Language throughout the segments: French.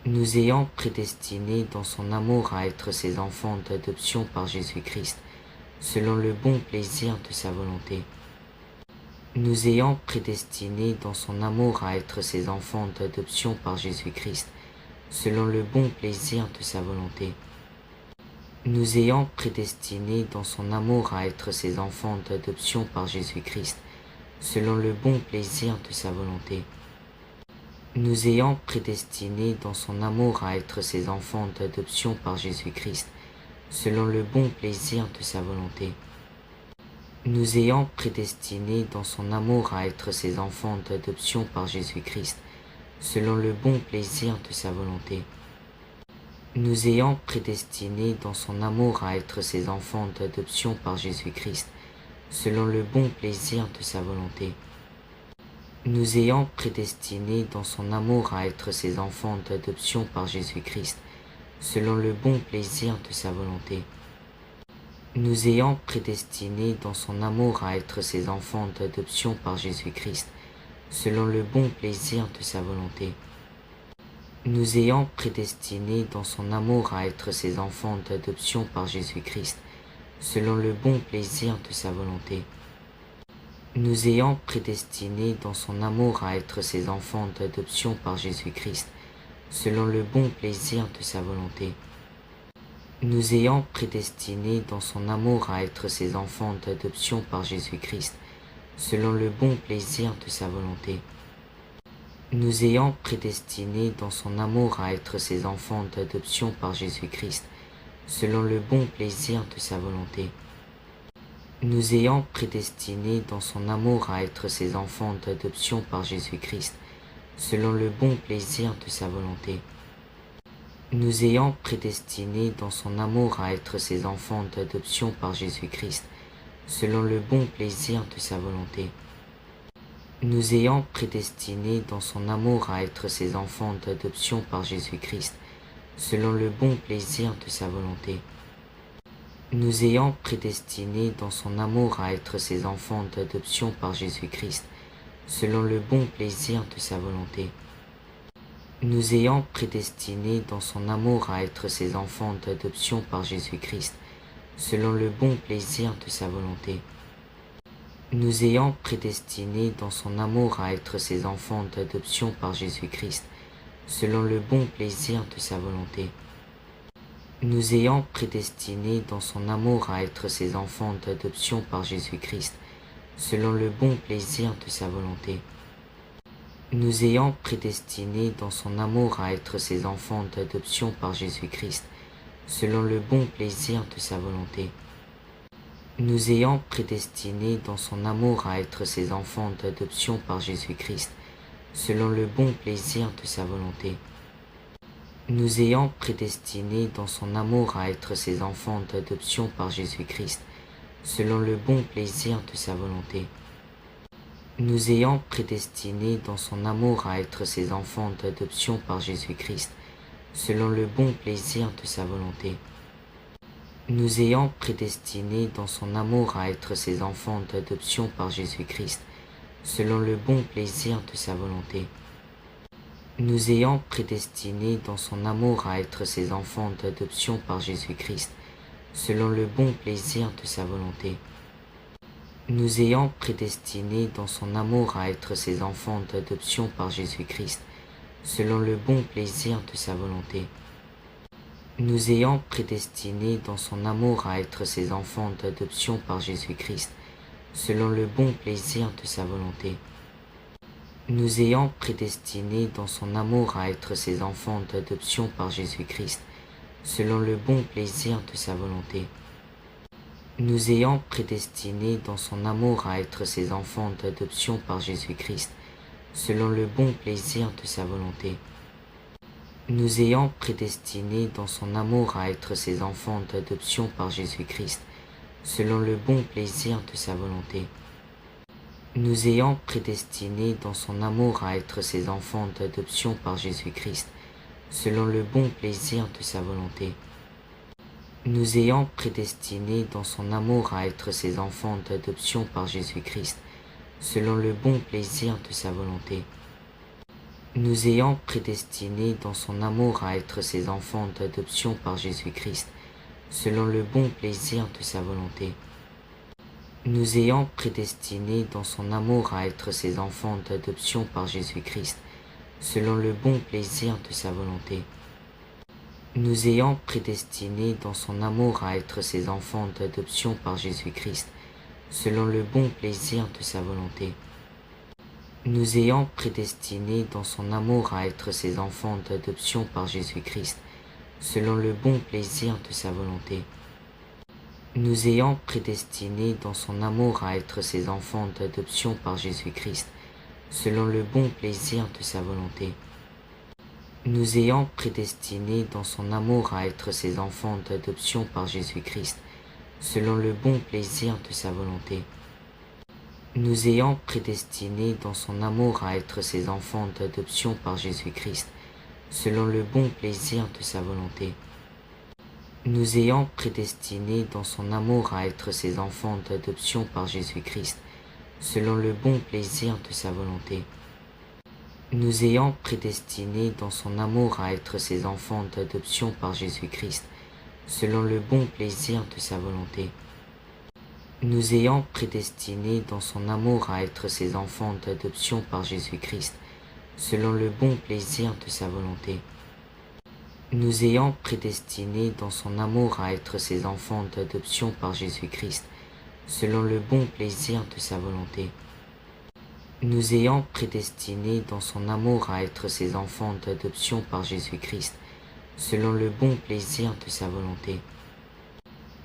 nous ayant prédestinés dans son amour à être ses enfants d'adoption par Jésus-Christ, selon le bon plaisir de sa volonté. Nous ayant prédestinés dans son amour à être ses enfants d'adoption par Jésus-Christ, selon le bon plaisir de sa volonté. Nous ayant prédestinés dans son amour à être ses enfants d'adoption par Jésus-Christ, selon le bon plaisir de sa volonté. Nous ayant prédestinés dans son amour à être ses enfants d'adoption par Jésus-Christ, selon le bon plaisir de sa volonté. Nous ayant prédestinés dans son amour à être ses enfants d'adoption par Jésus-Christ, selon le bon plaisir de sa volonté. Nous ayant prédestinés dans son amour à être ses enfants d'adoption par Jésus-Christ, selon le bon plaisir de sa volonté. Nous ayant prédestinés dans son amour à être ses enfants d'adoption par Jésus-Christ, selon le bon plaisir de sa volonté. Nous ayant prédestinés dans son amour à être ses enfants d'adoption par Jésus-Christ, selon le bon plaisir de sa volonté. Nous ayant prédestinés dans son amour à être ses enfants d'adoption par Jésus-Christ, selon le bon plaisir de sa volonté. Nous ayant prédestinés dans son amour à être ses enfants d'adoption par Jésus-Christ, selon le bon plaisir de sa volonté. Nous ayant prédestinés dans son amour à être ses enfants d'adoption par Jésus-Christ, selon le bon plaisir de sa volonté. Nous ayant prédestinés dans son amour à être ses enfants d'adoption par Jésus-Christ, selon le bon plaisir de sa volonté. Nous ayant prédestinés dans son amour à être ses enfants d'adoption par Jésus-Christ, selon le bon plaisir de sa volonté. Nous ayant prédestinés dans son amour à être ses enfants d'adoption par Jésus-Christ, selon le bon plaisir de sa volonté. Nous ayant prédestinés dans son amour à être ses enfants d'adoption par Jésus-Christ, selon le bon plaisir de sa volonté. Nous ayant prédestinés dans son amour à être ses enfants d'adoption par Jésus-Christ, selon le bon plaisir de sa volonté. Nous ayant prédestinés dans son amour à être ses enfants d'adoption par Jésus-Christ, selon le bon plaisir de sa volonté. Nous ayant prédestinés dans son amour à être ses enfants d'adoption par Jésus-Christ, selon le bon plaisir de sa volonté. Nous ayant prédestinés dans son amour à être ses enfants d'adoption par Jésus-Christ, selon le bon plaisir de sa volonté. Nous ayant prédestinés dans son amour à être ses enfants d'adoption par Jésus-Christ, selon le bon plaisir de sa volonté. Nous ayant prédestinés dans son amour à être ses enfants d'adoption par Jésus-Christ, selon le bon plaisir de sa volonté. Nous ayant prédestinés dans son amour à être ses enfants d'adoption par Jésus-Christ, selon le bon plaisir de sa volonté. Nous ayant prédestinés dans son amour à être ses enfants d'adoption par Jésus-Christ, selon le bon plaisir de sa volonté. Nous ayant prédestinés dans son amour à être ses enfants d'adoption par Jésus-Christ, selon le bon plaisir de sa volonté. Nous ayant prédestinés dans son amour à être ses enfants d'adoption par Jésus-Christ, selon le bon plaisir de sa volonté. Nous ayant prédestinés dans son amour à être ses enfants d'adoption par Jésus-Christ, selon le bon plaisir de sa volonté. Nous ayant prédestinés dans son amour à être ses enfants d'adoption par Jésus-Christ, selon le bon plaisir de sa volonté. Nous ayant prédestinés dans son amour à être ses enfants d'adoption par Jésus-Christ, selon le bon plaisir de sa volonté. Nous ayant prédestinés dans son amour à être ses enfants d'adoption par Jésus-Christ, selon le bon plaisir de sa volonté. Nous ayant prédestinés dans son amour à être ses enfants d'adoption par Jésus-Christ, selon le bon plaisir de sa volonté. Nous ayant prédestinés dans son amour à être ses enfants d'adoption par Jésus-Christ, selon le bon plaisir de sa volonté. Nous ayant prédestinés dans son amour à être ses enfants d'adoption par Jésus-Christ, selon le bon plaisir de sa volonté. nous ayant prédestinés dans son amour à être ses enfants d'adoption par Jésus-Christ, selon le bon plaisir de sa volonté. Nous ayant prédestinés dans son amour à être ses enfants d'adoption par Jésus-Christ, selon le bon plaisir de sa volonté. Nous ayant prédestinés dans son amour à être ses enfants d'adoption par Jésus-Christ, selon le bon plaisir de sa volonté. Nous ayant prédestinés dans son amour à être ses enfants d'adoption par Jésus-Christ, selon le bon plaisir de sa volonté. Nous ayant prédestinés dans son amour à être ses enfants d'adoption par Jésus-Christ, selon le bon plaisir de sa volonté. Nous ayant prédestinés dans son amour à être ses enfants d'adoption par Jésus-Christ, selon le bon plaisir de sa volonté. Nous ayant prédestinés dans son amour à être ses enfants d'adoption par Jésus-Christ, selon le bon plaisir de sa volonté. Nous ayant prédestinés dans son amour à être ses enfants d'adoption par Jésus-Christ, selon le bon plaisir de sa volonté. Nous ayant prédestinés dans son amour à être ses enfants d'adoption par Jésus-Christ, selon le bon plaisir de sa volonté. Nous ayant prédestinés dans son amour à être ses enfants d'adoption par Jésus-Christ, selon le bon plaisir de sa volonté. Nous ayant prédestinés dans son amour à être ses enfants d'adoption par Jésus-Christ, selon le bon plaisir de sa volonté. Nous ayant prédestinés dans son amour à être ses enfants d'adoption par Jésus-Christ, selon le bon plaisir de sa volonté.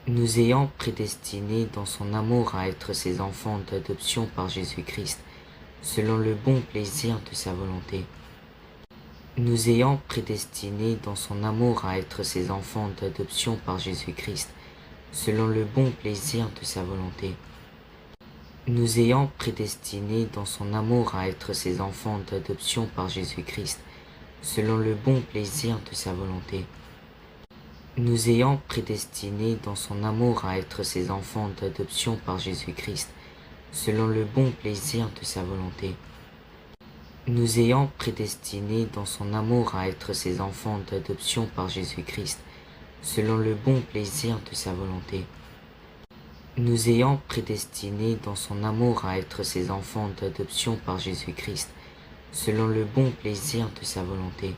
Nous ayant prédestinés dans son amour à être ses enfants d'adoption par Jésus-Christ, selon le bon plaisir de sa volonté. Nous ayant prédestinés dans son amour à être ses enfants d'adoption par Jésus-Christ, selon le bon plaisir de sa volonté. Nous ayant prédestinés dans son amour à être ses enfants d'adoption par Jésus-Christ, selon le bon plaisir de sa volonté. Nous ayant prédestinés dans son amour à être ses enfants d'adoption par Jésus-Christ, selon le bon plaisir de sa volonté. Nous ayant prédestinés dans son amour à être ses enfants d'adoption par Jésus-Christ, selon le bon plaisir de sa volonté. Nous ayant prédestinés dans son amour à être ses enfants d'adoption par Jésus-Christ, selon le bon plaisir de sa volonté.